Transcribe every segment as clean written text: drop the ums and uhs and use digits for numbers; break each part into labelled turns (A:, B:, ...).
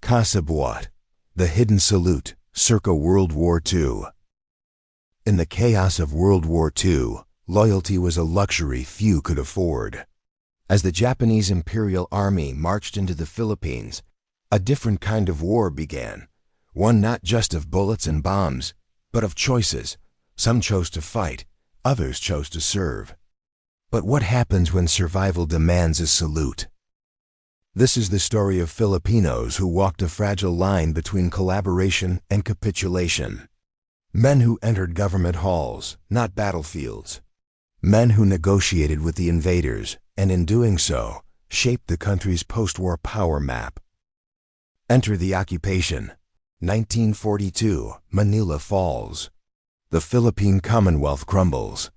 A: Kasabwat, the hidden salute, circa World War II. In the chaos of World War II, loyalty was a luxury few could afford. As the Japanese Imperial Army marched into the Philippines, a different kind of war began, one not just of bullets and bombs, but of choices. Some chose to fight, others chose to serve. But what happens when survival demands a salute? This is the story of Filipinos who walked a fragile line between collaboration and capitulation. Men who entered government halls, not battlefields. Men who negotiated with the invaders, and in doing so, shaped the country's post-war power map. Enter the occupation. 1942, Manila falls. The Philippine Commonwealth crumbles.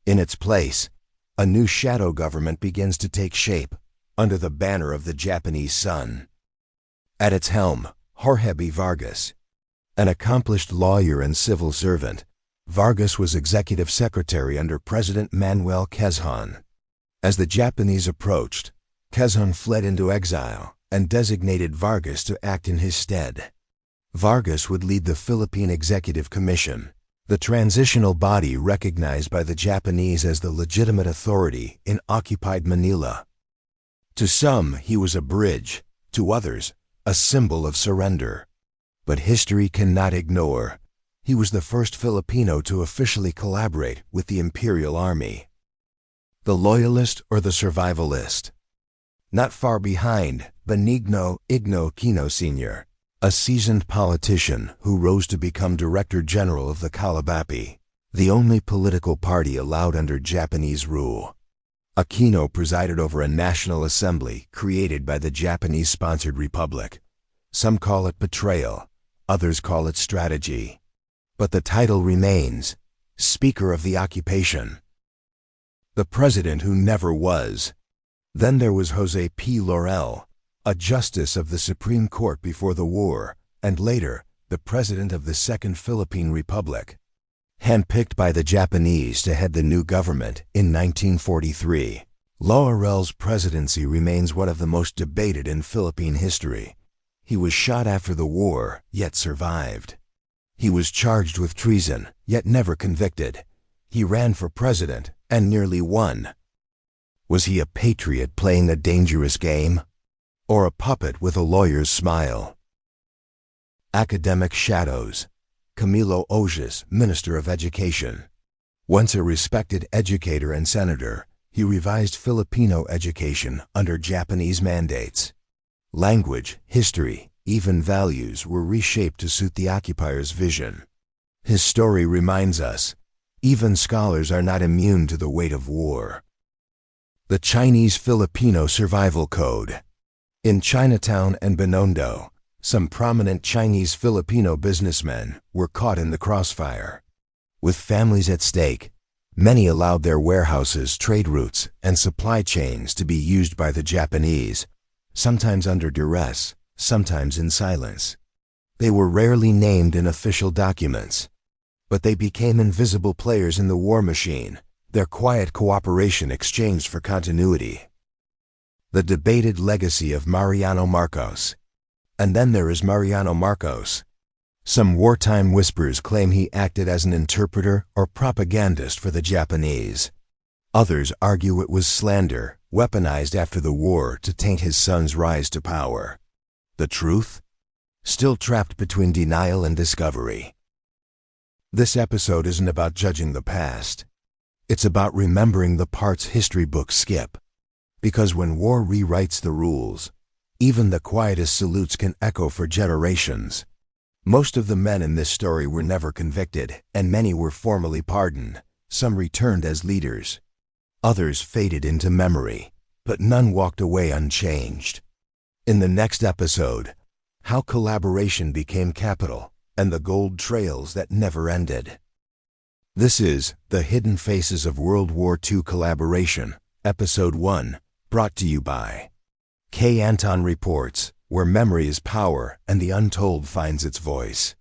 A: In its place, a new shadow government begins to take shape under the banner of the Japanese sun. At its helm, Jorge Vargas. An accomplished lawyer and civil servant, Vargas was executive secretary under President Manuel Quezon. As the Japanese approached, Quezon fled into exile and designated Vargas to act in his stead. Vargas would lead the Philippine Executive Commission, the transitional body recognized by the Japanese as the legitimate authority in occupied Manila. To some, he was a bridge, to others, a symbol of surrender. But history cannot ignore, he was the first Filipino to officially collaborate with the Imperial Army. The loyalist or the survivalist? Not far behind, Benigno Aquino Sr., a seasoned politician who rose to become Director General of the KALIBAPI, the only political party allowed under Japanese rule. Aquino presided over a national assembly created by the Japanese-sponsored republic. Some call it betrayal, others call it strategy. But the title remains, Speaker of the Occupation. The president who never was. Then there was José P. Laurel, a justice of the Supreme Court before the war, and later, the president of the Second Philippine Republic. Handpicked by the Japanese to head the new government in 1943, Laurel's presidency remains one of the most debated in Philippine history. He was shot after the war, yet survived. He was charged with treason, yet never convicted. He ran for president and nearly won. Was he a patriot playing a dangerous game? Or a puppet with a lawyer's smile? Academic shadows. Camilo Oges, Minister of Education. Once a respected educator and senator, he revised Filipino education under Japanese mandates. Language, history, even values were reshaped to suit the occupier's vision. His story reminds us, even scholars are not immune to the weight of war. The Chinese-Filipino Survival Code. In Chinatown and Binondo, some prominent Chinese-Filipino businessmen were caught in the crossfire. With families at stake, many allowed their warehouses, trade routes, and supply chains to be used by the Japanese, sometimes under duress, sometimes in silence. They were rarely named in official documents, but they became invisible players in the war machine, their quiet cooperation exchanged for continuity. The debated legacy of Mariano Marcos. And then there is Mariano Marcos. Some wartime whispers claim he acted as an interpreter or propagandist for the Japanese. Others argue it was slander, weaponized after the war to taint his son's rise to power. The truth? Still trapped between denial and discovery. This episode isn't about judging the past. It's about remembering the parts history books skip. Because when war rewrites the rules, even the quietest salutes can echo for generations. Most of the men in this story were never convicted, and many were formally pardoned. Some returned as leaders. Others faded into memory, but none walked away unchanged. In the next episode, how collaboration became capital, and the gold trails that never ended. This is The Hidden Faces of World War II Collaboration, Episode 1, brought to you by K Anton Reports, where memory is power and the untold finds its voice.